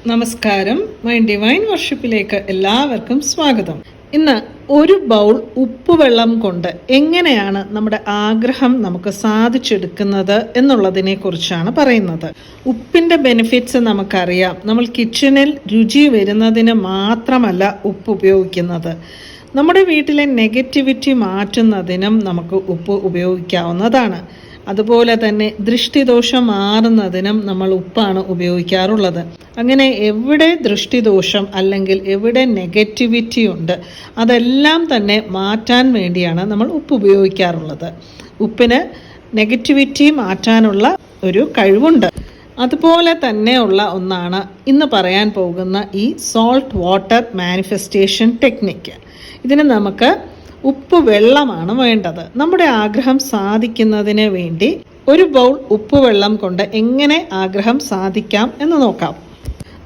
നമസ്കാരം. Mind divine വർഷിപ്പിലേക്ക് എല്ലാവർക്കും സ്വാഗതം. ഇന്ന് ഒരു ബൗൾ ഉപ്പുവെള്ളം കൊണ്ട് എങ്ങനെയാണ് നമ്മുടെ ആഗ്രഹം നമുക്ക് സാധിച്ചെടുക്കുന്നത് എന്നുള്ളതിനെ കുറിച്ചാണ് പറയുന്നത്. ഉപ്പിന്റെ ബെനിഫിറ്റ്സ് നമുക്കറിയാം. നമ്മൾ കിച്ചണിൽ രുചി വരുന്നതിന് മാത്രമല്ല ഉപ്പ് ഉപയോഗിക്കുന്നത്. നമ്മുടെ വീട്ടിലെ നെഗറ്റിവിറ്റി മാറ്റുന്നതിനും നമുക്ക് ഉപ്പ് ഉപയോഗിക്കാവുന്നതാണ്. അതുപോലെ തന്നെ ദൃഷ്ടിദോഷം മാറുന്നതിനും നമ്മൾ ഉപ്പാണ് ഉപയോഗിക്കാറുള്ളത്. അങ്ങനെ എവിടെ ദൃഷ്ടിദോഷം അല്ലെങ്കിൽ എവിടെ നെഗറ്റിവിറ്റി ഉണ്ട് അതെല്ലാം തന്നെ മാറ്റാൻ വേണ്ടിയാണ് നമ്മൾ ഉപ്പ് ഉപയോഗിക്കാറുള്ളത്. ഉപ്പിന് നെഗറ്റിവിറ്റി മാറ്റാനുള്ള ഒരു കഴിവുണ്ട്. അതുപോലെ തന്നെയുള്ള ഒന്നാണ് ഇന്ന് പറയാൻ പോകുന്ന ഈ സോൾട്ട് വാട്ടർ മാനിഫെസ്റ്റേഷൻ ടെക്നിക്ക്. ഇതിന് നമുക്ക് ഉപ്പ് വെള്ളമാണ് വേണ്ടത്. നമ്മുടെ ആഗ്രഹം സാധിക്കുന്നതിന് വേണ്ടി ഒരു ബൗൾ ഉപ്പ് വെള്ളം കൊണ്ട് എങ്ങനെ ആഗ്രഹം സാധിക്കാം എന്ന് നോക്കാം.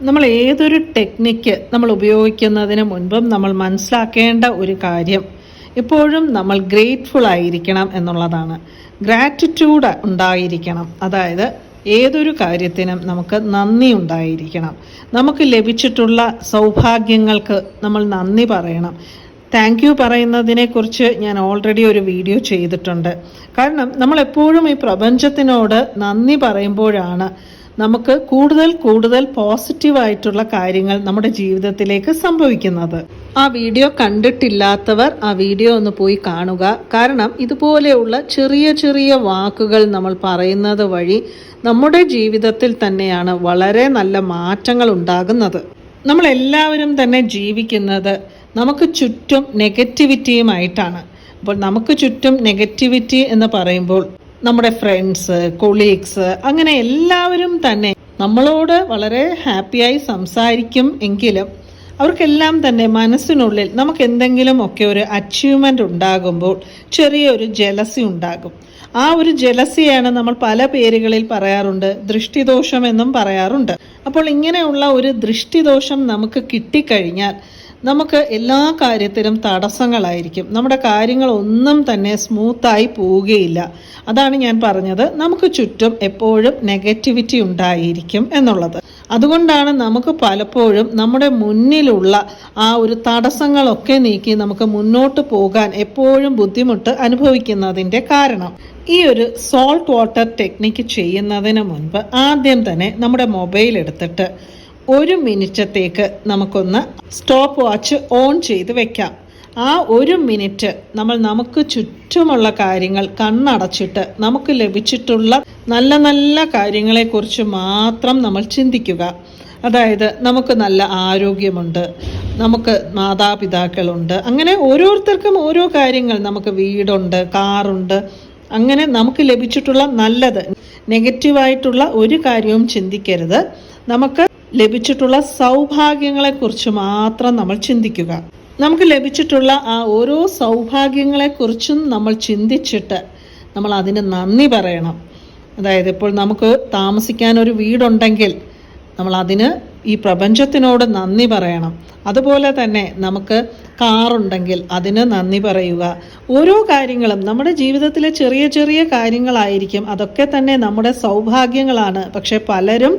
നമ്മൾ ഏതൊരു ടെക്നിക്ക് നമ്മൾ ഉപയോഗിക്കുന്നതിന് മുൻപും നമ്മൾ മനസ്സിലാക്കേണ്ട ഒരു കാര്യം എപ്പോഴും നമ്മൾ ഗ്രേറ്റ്ഫുൾ ആയിരിക്കണം എന്നുള്ളതാണ്. ഗ്രാറ്റിറ്റ്യൂഡ് ഉണ്ടായിരിക്കണം. അതായത് ഏതൊരു കാര്യത്തിനും നമുക്ക് നന്ദി ഉണ്ടായിരിക്കണം. നമുക്ക് ലഭിച്ചിട്ടുള്ള സൗഭാഗ്യങ്ങൾക്ക് നമ്മൾ നന്ദി പറയണം. താങ്ക് യു പറയുന്നതിനെക്കുറിച്ച് ഞാൻ ഓൾറെഡി ഒരു വീഡിയോ ചെയ്തിട്ടുണ്ട്. കാരണം നമ്മളെപ്പോഴും ഈ പ്രപഞ്ചത്തിനോട് നന്ദി പറയുമ്പോഴാണ് നമുക്ക് കൂടുതൽ കൂടുതൽ പോസിറ്റീവായിട്ടുള്ള കാര്യങ്ങൾ നമ്മുടെ ജീവിതത്തിലേക്ക് സംഭവിക്കുന്നത്. ആ വീഡിയോ കണ്ടിട്ടില്ലാത്തവർ ആ വീഡിയോ ഒന്ന് പോയി കാണുക. കാരണം ഇതുപോലെയുള്ള ചെറിയ ചെറിയ വാക്കുകൾ നമ്മൾ പറയുന്നത് വഴി നമ്മുടെ ജീവിതത്തിൽ തന്നെയാണ് വളരെ നല്ല മാറ്റങ്ങൾ ഉണ്ടാകുന്നത്. നമ്മളെല്ലാവരും തന്നെ ജീവിക്കുന്നത് നമുക്ക് ചുറ്റും നെഗറ്റിവിറ്റിയുമായിട്ടാണ്. അപ്പോൾ നമുക്ക് ചുറ്റും നെഗറ്റിവിറ്റി എന്ന് പറയുമ്പോൾ നമ്മുടെ ഫ്രണ്ട്സ്, കൊളീഗ്സ്, അങ്ങനെ എല്ലാവരും തന്നെ നമ്മളോട് വളരെ ഹാപ്പിയായി സംസാരിക്കും എങ്കിലും അവർക്കെല്ലാം തന്നെ മനസ്സിനുള്ളിൽ നമുക്ക് എന്തെങ്കിലും ഒക്കെ ഒരു അച്ചീവ്മെൻ്റ് ഉണ്ടാകുമ്പോൾ ചെറിയൊരു ജലസി ഉണ്ടാകും. ആ ഒരു ജലസിയാണ് നമ്മൾ പല പേരുകളിൽ പറയാറുണ്ട്. ദൃഷ്ടിദോഷം എന്നും പറയാറുണ്ട്. അപ്പോൾ ഇങ്ങനെയുള്ള ഒരു ദൃഷ്ടിദോഷം നമുക്ക് കിട്ടിക്കഴിഞ്ഞാൽ നമുക്ക് എല്ലാ കാര്യത്തിലും തടസ്സങ്ങളായിരിക്കും. നമ്മുടെ കാര്യങ്ങളൊന്നും തന്നെ സ്മൂത്തായി പോവുകയില്ല. അതാണ് ഞാൻ പറഞ്ഞത്, നമുക്ക് ചുറ്റും എപ്പോഴും നെഗറ്റിവിറ്റി ഉണ്ടായിരിക്കും എന്നുള്ളത്. അതുകൊണ്ടാണ് നമുക്ക് പലപ്പോഴും നമ്മുടെ മുന്നിലുള്ള ആ ഒരു തടസ്സങ്ങളൊക്കെ നീക്കി നമുക്ക് മുന്നോട്ട് പോകാൻ എപ്പോഴും ബുദ്ധിമുട്ട് അനുഭവിക്കുന്നതിൻ്റെ കാരണം. ഈ ഒരു സോൾട്ട് വാട്ടർ ടെക്നിക്ക് ചെയ്യുന്നതിന് മുൻപ് ആദ്യം തന്നെ നമ്മുടെ മൊബൈൽ എടുത്തിട്ട് 1 മിനിറ്റത്തേക്ക് നമുക്കൊന്ന് സ്റ്റോപ്പ് വാച്ച് ഓൺ ചെയ്ത് വെക്കാം. ആ 1 മിനിറ്റ് നമുക്ക് ചുറ്റുമുള്ള കാര്യങ്ങൾ കണ്ണടച്ചിട്ട് നമുക്ക് ലഭിച്ചിട്ടുള്ള നല്ല നല്ല കാര്യങ്ങളെക്കുറിച്ച് മാത്രം നമ്മൾ ചിന്തിക്കുക. അതായത് നമുക്ക് നല്ല ആരോഗ്യമുണ്ട്, നമുക്ക് മാതാപിതാക്കളുണ്ട്, അങ്ങനെ ഓരോരുത്തർക്കും ഓരോ കാര്യങ്ങൾ, നമുക്ക് വീടുണ്ട്, കാറുണ്ട്, അങ്ങനെ നമുക്ക് ലഭിച്ചിട്ടുള്ള നല്ലത്, നെഗറ്റീവായിട്ടുള്ള ഒരു കാര്യവും ചിന്തിക്കരുത്. നമുക്ക് ലഭിച്ചിട്ടുള്ള സൗഭാഗ്യങ്ങളെക്കുറിച്ച് മാത്രം നമ്മൾ ചിന്തിക്കുക. നമുക്ക് ലഭിച്ചിട്ടുള്ള ആ ഓരോ സൗഭാഗ്യങ്ങളെക്കുറിച്ചും നമ്മൾ ചിന്തിച്ചിട്ട് നമ്മൾ അതിന് നന്ദി പറയണം. അതായത് ഇപ്പോൾ നമുക്ക് താമസിക്കാൻ ഒരു വീടുണ്ടെങ്കിൽ നമ്മൾ അതിന് ഈ പ്രപഞ്ചത്തിനോട് നന്ദി പറയണം. അതുപോലെ തന്നെ നമുക്ക് കാറുണ്ടെങ്കിൽ അതിന് നന്ദി പറയുക. ഓരോ കാര്യങ്ങളും നമ്മുടെ ജീവിതത്തിലെ ചെറിയ ചെറിയ കാര്യങ്ങളായിരിക്കും. അതൊക്കെ തന്നെ നമ്മുടെ സൗഭാഗ്യങ്ങളാണ്. പക്ഷെ പലരും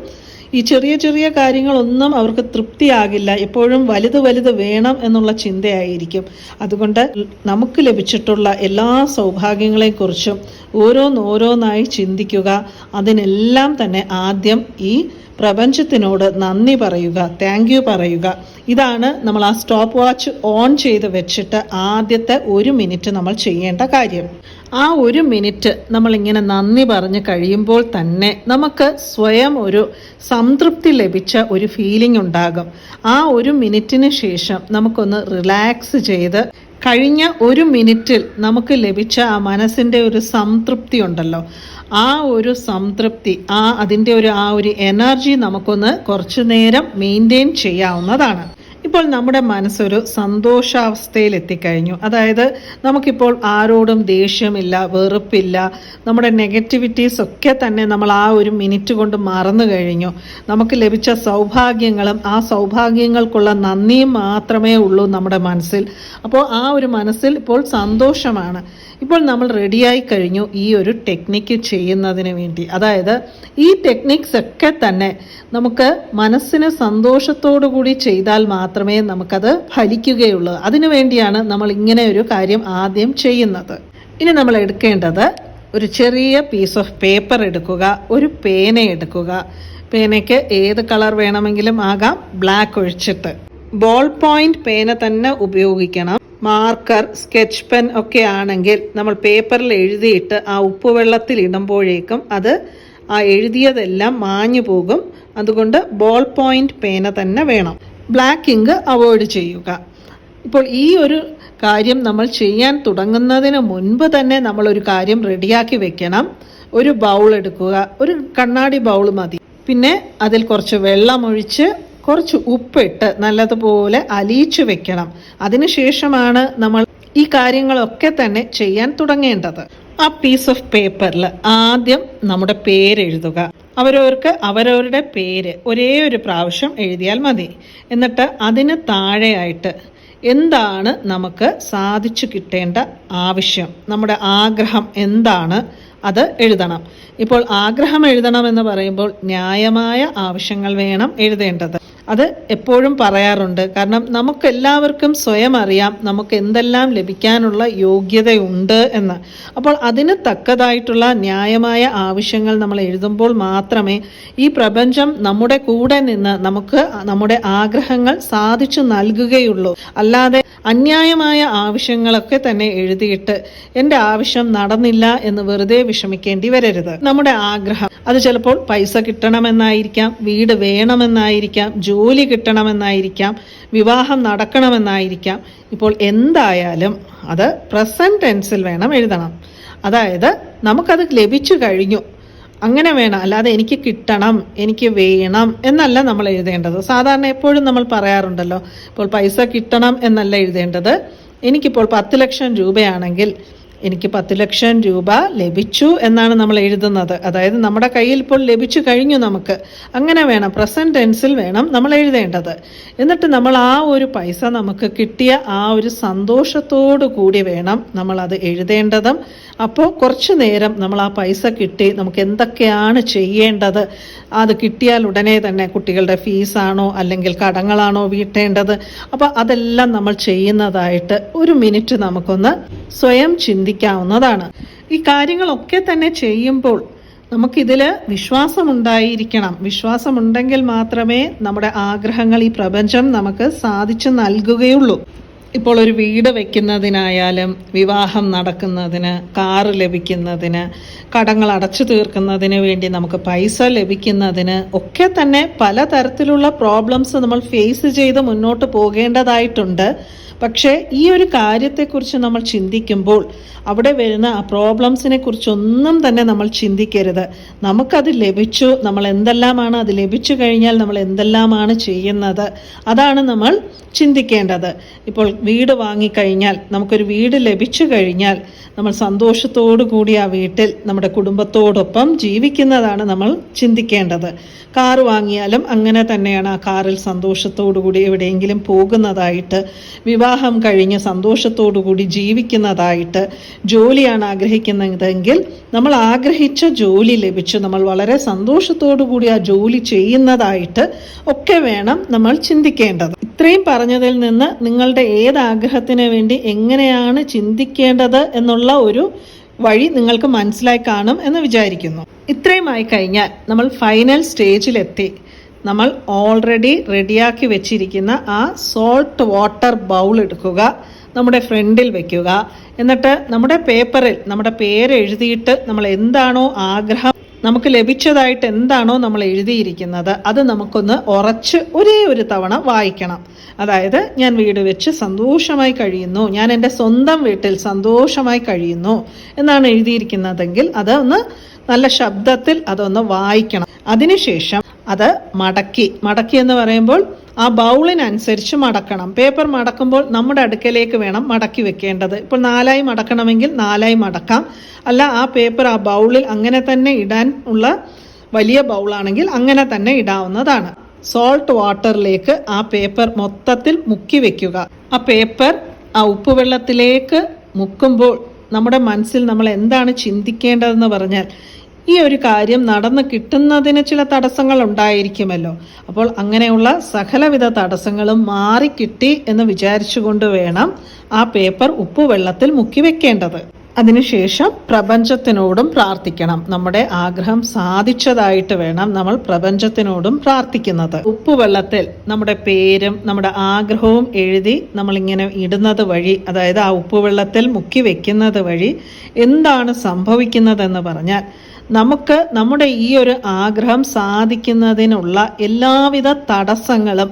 ഈ ചെറിയ ചെറിയ കാര്യങ്ങളൊന്നും അവർക്ക് തൃപ്തിയാകില്ല. എപ്പോഴും വലുത് വലുത് വേണം എന്നുള്ള ചിന്തയായിരിക്കും. അതുകൊണ്ട് നമുക്ക് ലഭിച്ചിട്ടുള്ള എല്ലാ സൗഭാഗ്യങ്ങളെക്കുറിച്ചും ഓരോന്നോരോന്നായി ചിന്തിക്കുക. അതിനെല്ലാം തന്നെ ആദ്യം ഈ പ്രപഞ്ചത്തിനോട് നന്ദി പറയുക, താങ്ക് യു പറയുക. ഇതാണ് നമ്മൾ ആ സ്റ്റോപ്പ് വാച്ച് ഓൺ ചെയ്ത് വെച്ചിട്ട് ആദ്യത്തെ 1 മിനിറ്റ് നമ്മൾ ചെയ്യേണ്ട കാര്യം. ആ 1 മിനിറ്റ് നമ്മളിങ്ങനെ നന്ദി പറഞ്ഞ് കഴിയുമ്പോൾ തന്നെ നമുക്ക് സ്വയം ഒരു സംതൃപ്തി ലഭിച്ച ഒരു ഫീലിംഗ് ഉണ്ടാകും. ആ 1 മിനിറ്റിന് ശേഷം നമുക്കൊന്ന് റിലാക്സ് ചെയ്ത് കഴിഞ്ഞ 1 മിനിറ്റിൽ നമുക്ക് ലഭിച്ച ആ മനസ്സിൻ്റെ ഒരു സംതൃപ്തി ഉണ്ടല്ലോ, ആ ഒരു സംതൃപ്തി, അതിൻ്റെ ആ ഒരു എനർജി നമുക്കൊന്ന് കുറച്ചു നേരം മെയിൻറ്റെയിൻ ചെയ്യാവുന്നതാണ്. ഇപ്പോൾ നമ്മുടെ മനസ്സൊരു സന്തോഷാവസ്ഥയിൽ എത്തിക്കഴിഞ്ഞു. അതായത് നമുക്കിപ്പോൾ ആരോടും ദേഷ്യമില്ല, വെറുപ്പില്ല, നമ്മുടെ നെഗറ്റിവിറ്റീസ് ഒക്കെ തന്നെ നമ്മൾ ആ 1 മിനിറ്റ് കൊണ്ട് മറന്നു കഴിഞ്ഞു. നമുക്ക് ലഭിച്ച സൗഭാഗ്യങ്ങളും ആ സൗഭാഗ്യങ്ങൾക്കുള്ള നന്ദിയും മാത്രമേ ഉള്ളൂ നമ്മുടെ മനസ്സിൽ. അപ്പോൾ ആ ഒരു മനസ്സിൽ ഇപ്പോൾ സന്തോഷമാണ്. ഇപ്പോൾ നമ്മൾ റെഡിയായി കഴിഞ്ഞു ഈ ഒരു ടെക്നിക്ക് ചെയ്യുന്നതിന് വേണ്ടി. അതായത് ഈ ടെക്നിക്സ് ഒക്കെ തന്നെ നമുക്ക് മനസ്സിന് സന്തോഷത്തോടു കൂടി ചെയ്താൽ മാത്രമേ നമുക്കത് ഫലിക്കുകയുള്ളൂ. അതിനു വേണ്ടിയാണ് നമ്മൾ ഇങ്ങനെ ഒരു കാര്യം ആദ്യം ചെയ്യുന്നത്. ഇനി നമ്മൾ എടുക്കേണ്ടത് ഒരു ചെറിയ പീസ് ഓഫ് പേപ്പർ എടുക്കുക, ഒരു പേന എടുക്കുക. പേനയ്ക്ക് ഏത് കളർ വേണമെങ്കിലും ആകാം, ബ്ലാക്ക് ഒഴിച്ചിട്ട്. ബോൾ പോയിന്റ് പേന തന്നെ ഉപയോഗിക്കണം. മാർക്കർ, സ്കെച്ച് പെൻ ഒക്കെ ആണെങ്കിൽ നമ്മൾ പേപ്പറിൽ എഴുതിയിട്ട് ആ ഉപ്പുവെള്ളത്തിൽ ഇടുമ്പോഴേക്കും അത് ആ എഴുതിയതെല്ലാം മാഞ്ഞു പോകും. അതുകൊണ്ട് ബോൾ പോയിന്റ് പേന തന്നെ വേണം. ബ്ലാക്ക് ഇങ്ക് അവോയ്ഡ് ചെയ്യുക. ഇപ്പോൾ ഈ ഒരു കാര്യം നമ്മൾ ചെയ്യാൻ തുടങ്ങുന്നതിന് മുൻപ് തന്നെ നമ്മളൊരു കാര്യം റെഡിയാക്കി വെക്കണം. ഒരു ബൗൾ എടുക്കുക, ഒരു കണ്ണാടി ബൗൾ മതി. പിന്നെ അതിൽ കുറച്ച് വെള്ളം ഒഴിച്ച് കുറച്ച് ഉപ്പിട്ട് നല്ലതുപോലെ അലിയിച്ചു വെക്കണം. അതിനുശേഷമാണ് നമ്മൾ ഈ കാര്യങ്ങളൊക്കെ തന്നെ ചെയ്യാൻ തുടങ്ങേണ്ടത്. ആ പീസ് ഓഫ് പേപ്പറിൽ ആദ്യം നമ്മുടെ പേരെഴുതുക. അവരവർക്ക് അവരവരുടെ പേര് ഒരേ ഒരു പ്രാവശ്യം എഴുതിയാൽ മതി. എന്നിട്ട് അതിന് താഴെയായിട്ട് എന്താണ് നമുക്ക് സാധിച്ചു കിട്ടേണ്ട ആവശ്യം, നമ്മുടെ ആഗ്രഹം എന്താണ്, അത് എഴുതണം. ഇപ്പോൾ ആഗ്രഹം എഴുതണമെന്ന് പറയുമ്പോൾ ന്യായമായ ആവശ്യങ്ങൾ വേണം എഴുതേണ്ടത്. അത് എപ്പോഴും പറയാറുണ്ട്. കാരണം നമുക്കെല്ലാവർക്കും സ്വയം അറിയാം നമുക്ക് എന്തെല്ലാം ലഭിക്കാനുള്ള യോഗ്യതയുണ്ട് എന്ന്. അപ്പോൾ അതിന് തക്കതായിട്ടുള്ള ന്യായമായ ആവശ്യങ്ങൾ നമ്മൾ എഴുതുമ്പോൾ മാത്രമേ ഈ പ്രപഞ്ചം നമ്മുടെ കൂടെ നിന്ന് നമുക്ക് നമ്മുടെ ആഗ്രഹങ്ങൾ സാധിച്ചു നൽകുകയുള്ളൂ. അല്ലാതെ അന്യായമായ ആവശ്യങ്ങളൊക്കെ തന്നെ എഴുതിയിട്ട് എൻ്റെ ആവശ്യം നടന്നില്ല എന്ന് വെറുതെ വിഷമിക്കേണ്ടി വരരുത്. നമ്മുടെ ആഗ്രഹം അത് ചിലപ്പോൾ പൈസ കിട്ടണമെന്നായിരിക്കാം, വീട് വേണമെന്നായിരിക്കാം, ജോലി കിട്ടണമെന്നായിരിക്കാം, വിവാഹം നടക്കണമെന്നായിരിക്കാം. ഇപ്പോൾ എന്തായാലും അത് പ്രസന്റ് ടെൻസിൽ വേണം എഴുതണം. അതായത് നമുക്കത് ലഭിച്ചു കഴിഞ്ഞു അങ്ങനെ വേണം. അല്ലാതെ എനിക്ക് കിട്ടണം, എനിക്ക് വേണം എന്നല്ല നമ്മൾ എഴുതേണ്ടത്. സാധാരണ എപ്പോഴും നമ്മൾ പറയാറുണ്ടല്ലോ, ഇപ്പോൾ പൈസ കിട്ടണം എന്നല്ല എഴുതേണ്ടത്. എനിക്കിപ്പോൾ 10 ലക്ഷം രൂപയാണെങ്കിൽ എനിക്ക് 10 ലക്ഷം രൂപ ലഭിച്ചു എന്നാണ് നമ്മൾ എഴുതുന്നത്. അതായത് നമ്മുടെ കയ്യിൽ ഇപ്പോൾ ലഭിച്ചു കഴിഞ്ഞു നമുക്ക്. അങ്ങനെ വേണം, പ്രസന്റ് ടെൻസിൽ വേണം നമ്മൾ എഴുതേണ്ടത്. എന്നിട്ട് നമ്മൾ ആ ഒരു പൈസ നമുക്ക് കിട്ടിയ ആ ഒരു സന്തോഷത്തോടു കൂടി വേണം നമ്മൾ അത് എഴുതേണ്ടതും. അപ്പോൾ കുറച്ചു നേരം നമ്മൾ ആ പൈസ കിട്ടി നമുക്ക് എന്തൊക്കെയാണ് ചെയ്യേണ്ടത്, അത് കിട്ടിയാൽ ഉടനെ തന്നെ കുട്ടികളുടെ ഫീസാണോ അല്ലെങ്കിൽ കടങ്ങളാണോ വീട്ടേണ്ടത്, അപ്പോൾ അതെല്ലാം നമ്മൾ ചെയ്യുന്നതായിട്ട് ഒരു മിനിറ്റ് നമുക്കൊന്ന് സ്വയം ചിന്തിക്കാവുന്നതാണ്. ഈ കാര്യങ്ങളൊക്കെ തന്നെ ചെയ്യുമ്പോൾ നമുക്കിതിൽ വിശ്വാസമുണ്ടായിരിക്കണം. വിശ്വാസമുണ്ടെങ്കിൽ മാത്രമേ നമ്മുടെ ആഗ്രഹങ്ങൾ ഈ പ്രപഞ്ചം നമുക്ക് സാധിച്ചു നൽകുകയുള്ളൂ. ഇപ്പോൾ ഒരു വീട് വയ്ക്കുന്നതിനായാലും, വിവാഹം നടക്കുന്നതിന്, കാറ് ലഭിക്കുന്നതിന്, കടങ്ങൾ അടച്ചു തീർക്കുന്നതിന് വേണ്ടി നമുക്ക് പൈസ ലഭിക്കുന്നതിന് ഒക്കെ തന്നെ പലതരത്തിലുള്ള പ്രോബ്ലംസ് നമ്മൾ ഫേസ് ചെയ്ത് മുന്നോട്ട് പോകേണ്ടതായിട്ടുണ്ട്. പക്ഷേ ഈ ഒരു കാര്യത്തെക്കുറിച്ച് നമ്മൾ ചിന്തിക്കുമ്പോൾ അവിടെ വരുന്ന ആ പ്രോബ്ലംസിനെ കുറിച്ചൊന്നും തന്നെ നമ്മൾ ചിന്തിക്കരുത്. നമുക്കത് ലഭിച്ചു, നമ്മൾ എന്തെല്ലാമാണ് അത് ലഭിച്ചു കഴിഞ്ഞാൽ നമ്മൾ എന്തെല്ലാമാണ് ചെയ്യുന്നത്, അതാണ് നമ്മൾ ചിന്തിക്കേണ്ടത്. ഇപ്പോൾ വീട് വാങ്ങിക്കഴിഞ്ഞാൽ, നമുക്കൊരു വീട് ലഭിച്ചു കഴിഞ്ഞാൽ നമ്മൾ സന്തോഷത്തോടു കൂടി ആ വീട്ടിൽ നമ്മുടെ കുടുംബത്തോടൊപ്പം ജീവിക്കുന്നതാണ് നമ്മൾ ചിന്തിക്കേണ്ടത്. കാറ് വാങ്ങിയാലും അങ്ങനെ തന്നെയാണ്. ആ കാറിൽ സന്തോഷത്തോടു കൂടി എവിടെയെങ്കിലും പോകുന്നതായിട്ട്, വിവാഹം കഴിഞ്ഞ് സന്തോഷത്തോടു കൂടി ജീവിക്കുന്നതായിട്ട്, ജോലിയാണ് ആഗ്രഹിക്കുന്നതെങ്കിൽ നമ്മൾ ആഗ്രഹിച്ച ജോലി ലഭിച്ചു നമ്മൾ വളരെ സന്തോഷത്തോടു കൂടി ആ ജോലി ചെയ്യുന്നതായിട്ട് ഒക്കെ വേണം നമ്മൾ ചിന്തിക്കേണ്ടത്. ഇത്രയും പറഞ്ഞതിൽ നിന്ന് നിങ്ങളുടെ ഏത് ആഗ്രഹത്തിന് വേണ്ടി എങ്ങനെയാണ് ചിന്തിക്കേണ്ടത് എന്നുള്ള ഒരു വഴി നിങ്ങൾക്ക് മനസ്സിലായി കാണും എന്ന് വിചാരിക്കുന്നു. ഇത്രയുമായി കഴിഞ്ഞാൽ നമ്മൾ ഫൈനൽ സ്റ്റേജിലെത്തി. നമ്മൾ ഓൾറെഡി റെഡിയാക്കി വെച്ചിരിക്കുന്ന ആ സോൾട്ട് വാട്ടർ ബൗൾ എടുക്കുക, നമ്മുടെ ഫ്രണ്ടിൽ വെക്കുക. എന്നിട്ട് നമ്മുടെ പേപ്പറിൽ നമ്മുടെ പേര് എഴുതിയിട്ട് നമ്മൾ എന്താണോ ആഗ്രഹം, നമുക്ക് ലഭിച്ചതായിട്ട് എന്താണോ നമ്മൾ എഴുതിയിരിക്കുന്നത്, അത് നമുക്കൊന്ന് ഉറച്ച് ഒരേ ഒരു തവണ വായിക്കണം. അതായത് ഞാൻ വീട് വെച്ച് സന്തോഷമായി കഴിയുന്നു, ഞാൻ എൻ്റെ സ്വന്തം വീട്ടിൽ സന്തോഷമായി കഴിയുന്നു എന്നാണ് എഴുതിയിരിക്കുന്നതെങ്കിൽ അത് ഒന്ന് നല്ല ശബ്ദത്തിൽ അതൊന്ന് വായിക്കണം. അതിനുശേഷം അത് മടക്കി എന്ന് പറയുമ്പോൾ ആ ബൗളിനനുസരിച്ച് മടക്കണം. പേപ്പർ മടക്കുമ്പോൾ നമ്മുടെ അടുക്കലേക്ക് വേണം മടക്കി വെക്കേണ്ടത്. ഇപ്പോൾ 4ആയി മടക്കണമെങ്കിൽ 4ആയി മടക്കാം. അല്ല, ആ പേപ്പർ ആ ബൗളിൽ അങ്ങനെ തന്നെ ഇടാൻ ഉള്ള വലിയ ബൗളാണെങ്കിൽ അങ്ങനെ തന്നെ ഇടാവുന്നതാണ്. സോൾട്ട് വാട്ടറിലേക്ക് ആ പേപ്പർ മൊത്തത്തിൽ മുക്കി വെക്കുക. ആ പേപ്പർ ആ ഉപ്പുവെള്ളത്തിലേക്ക് മുക്കുമ്പോൾ നമ്മുടെ മനസ്സിൽ നമ്മൾ എന്താണ് ചിന്തിക്കേണ്ടതെന്ന് പറഞ്ഞാൽ ഈ ഒരു കാര്യം നടന്നു കിട്ടുന്നതിന് ചില തടസ്സങ്ങൾ ഉണ്ടായിരിക്കുമല്ലോ. അപ്പോൾ അങ്ങനെയുള്ള സകലവിധ തടസ്സങ്ങളും മാറിക്കിട്ടി എന്ന് വിചാരിച്ചുകൊണ്ട് വേണം ആ പേപ്പർ ഉപ്പുവെള്ളത്തിൽ മുക്കി വെക്കേണ്ടത്. അതിനുശേഷം പ്രപഞ്ചത്തിനോടും പ്രാർത്ഥിക്കണം. നമ്മുടെ ആഗ്രഹം സാധിച്ചതായിട്ട് വേണം നമ്മൾ പ്രപഞ്ചത്തിനോടും പ്രാർത്ഥിക്കുന്നത്. ഉപ്പുവെള്ളത്തിൽ നമ്മുടെ പേരും നമ്മുടെ ആഗ്രഹവും എഴുതി നമ്മളിങ്ങനെ ഇടുന്നത് വഴി, അതായത് ആ ഉപ്പുവെള്ളത്തിൽ മുക്കി വെക്കുന്നത് വഴി എന്താണ് സംഭവിക്കുന്നതെന്ന് പറഞ്ഞാൽ നമുക്ക് നമ്മുടെ ഈ ഒരു ആഗ്രഹം സാധിക്കുന്നതിനുള്ള എല്ലാവിധ തടസ്സങ്ങളും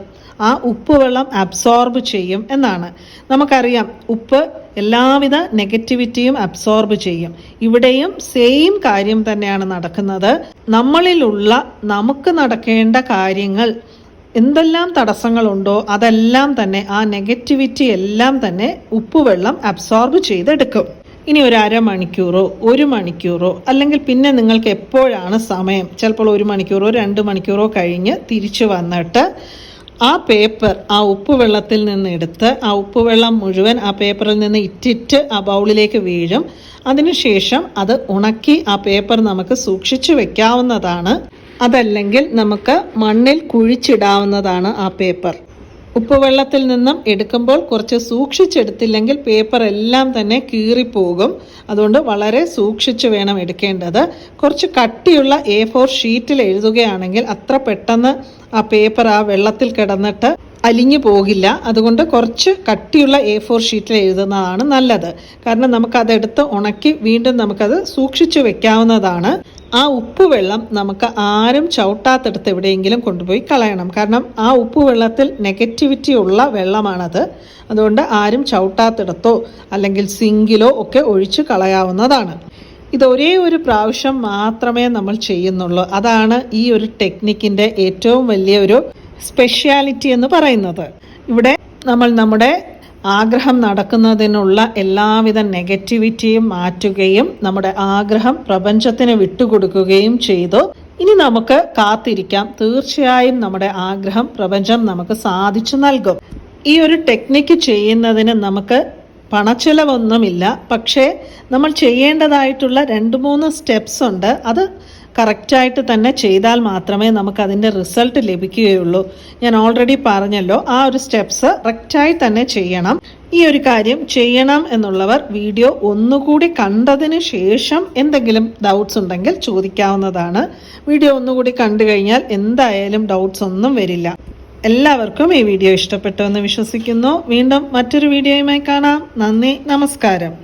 ആ ഉപ്പുവെള്ളം അബ്സോർബ് ചെയ്യും എന്നാണ്. നമുക്കറിയാം, ഉപ്പ് എല്ലാവിധ നെഗറ്റിവിറ്റിയും അബ്സോർബ് ചെയ്യും. ഇവിടെയും സെയിം കാര്യം തന്നെയാണ് നടക്കുന്നത്. നമ്മളിലുള്ള നമുക്ക് നടക്കേണ്ട കാര്യങ്ങൾ എന്തെല്ലാം തടസ്സങ്ങളുണ്ടോ അതെല്ലാം തന്നെ, ആ നെഗറ്റിവിറ്റി എല്ലാം തന്നെ ഉപ്പുവെള്ളം അബ്സോർബ് ചെയ്തെടുക്കും. ഇനി ഒരു അരമണിക്കൂറോ 1 മണിക്കൂറോ അല്ലെങ്കിൽ പിന്നെ നിങ്ങൾക്ക് എപ്പോഴാണ് സമയം, ചിലപ്പോൾ 1 മണിക്കൂറോ 2 മണിക്കൂറോ കഴിഞ്ഞ് തിരിച്ചു വന്നിട്ട് ആ പേപ്പർ ആ ഉപ്പുവെള്ളത്തിൽ നിന്ന് എടുത്ത് ആ ഉപ്പുവെള്ളം മുഴുവൻ ആ പേപ്പറിൽ നിന്ന് ഇറ്റിറ്റ് ആ ബൗളിലേക്ക് വീഴും. അതിനുശേഷം അത് ഉണക്കി ആ പേപ്പർ നമുക്ക് സൂക്ഷിച്ചു വെക്കാവുന്നതാണ്. അതല്ലെങ്കിൽ നമുക്ക് മണ്ണിൽ കുഴിച്ചിടാവുന്നതാണ് ആ പേപ്പർ. ഉപ്പുവെള്ളത്തിൽ നിന്നും എടുക്കുമ്പോൾ കുറച്ച് സൂക്ഷിച്ചെടുത്തില്ലെങ്കിൽ പേപ്പർ എല്ലാം തന്നെ കീറിപ്പോകും. അതുകൊണ്ട് വളരെ സൂക്ഷിച്ച് വേണം എടുക്കേണ്ടത്. കുറച്ച് കട്ടിയുള്ള A4 ഷീറ്റിൽ എഴുതുകയാണെങ്കിൽ അത്ര പെട്ടെന്ന് ആ പേപ്പർ ആ വെള്ളത്തിൽ കിടന്നിട്ട് അലിഞ്ഞു പോകില്ല. അതുകൊണ്ട് കുറച്ച് കട്ടിയുള്ള A4 ഷീറ്റിൽ എഴുതുന്നതാണ് നല്ലത്. കാരണം നമുക്കതെടുത്ത് ഉണക്കി വീണ്ടും നമുക്കത് സൂക്ഷിച്ചു വെക്കാവുന്നതാണ്. ആ ഉപ്പുവെള്ളം നമുക്ക് ആരും ചവിട്ടാത്തെടുത്ത് എവിടെയെങ്കിലും കൊണ്ടുപോയി കളയണം. കാരണം ആ ഉപ്പുവെള്ളത്തിൽ നെഗറ്റിവിറ്റി ഉള്ള വെള്ളമാണത്. അതുകൊണ്ട് ആരും ചവിട്ടാത്തെടുത്തോ അല്ലെങ്കിൽ സിങ്കിലോ ഒക്കെ ഒഴിച്ച് കളയാവുന്നതാണ്. ഇത് ഒരേ ഒരു പ്രാവശ്യം മാത്രമേ നമ്മൾ ചെയ്യുന്നുള്ളൂ. അതാണ് ഈ ഒരു ടെക്നിക്കിൻ്റെ ഏറ്റവും വലിയൊരു സ്പെഷ്യാലിറ്റി എന്ന് പറയുന്നത്. ഇവിടെ നമ്മൾ നമ്മുടെ ആഗ്രഹം നടക്കുന്നതിനുള്ള എല്ലാവിധ നെഗറ്റിവിറ്റിയും മാറ്റുകയും നമ്മുടെ ആഗ്രഹം പ്രപഞ്ചത്തിന് വിട്ടുകൊടുക്കുകയും ചെയ്തു. ഇനി നമുക്ക് കാത്തിരിക്കാം. തീർച്ചയായും നമ്മുടെ ആഗ്രഹം പ്രപഞ്ചം നമുക്ക് സാധിച്ചു നൽകും. ഈ ഒരു ടെക്നിക്ക് ചെയ്യുന്നതിന് നമുക്ക് പണച്ചിലവൊന്നുമില്ല. പക്ഷേ നമ്മൾ ചെയ്യേണ്ടതായിട്ടുള്ള 2-3 സ്റ്റെപ്സ് ഉണ്ട്. അത് കറക്റ്റായിട്ട് തന്നെ ചെയ്താൽ മാത്രമേ നമുക്കതിൻ്റെ റിസൾട്ട് ലഭിക്കുകയുള്ളൂ. ഞാൻ ഓൾറെഡി പറഞ്ഞല്ലോ, ആ ഒരു സ്റ്റെപ്സ് കറക്റ്റായി തന്നെ ചെയ്യണം. ഈ ഒരു കാര്യം ചെയ്യണം എന്നുള്ളവർ വീഡിയോ ഒന്നുകൂടി കണ്ടതിന് ശേഷം എന്തെങ്കിലും ഡൗട്ട്സ് ഉണ്ടെങ്കിൽ ചോദിക്കാവുന്നതാണ്. വീഡിയോ ഒന്നുകൂടി കണ്ടു കഴിഞ്ഞാൽ എന്തായാലും ഡൗട്ട്സ് ഒന്നും വരില്ല. എല്ലാവർക്കും ഈ വീഡിയോ ഇഷ്ടപ്പെട്ടു എന്ന് വിശ്വസിക്കുന്നു. വീണ്ടും മറ്റൊരു വീഡിയോയുമായി കാണാം. നന്ദി, നമസ്കാരം.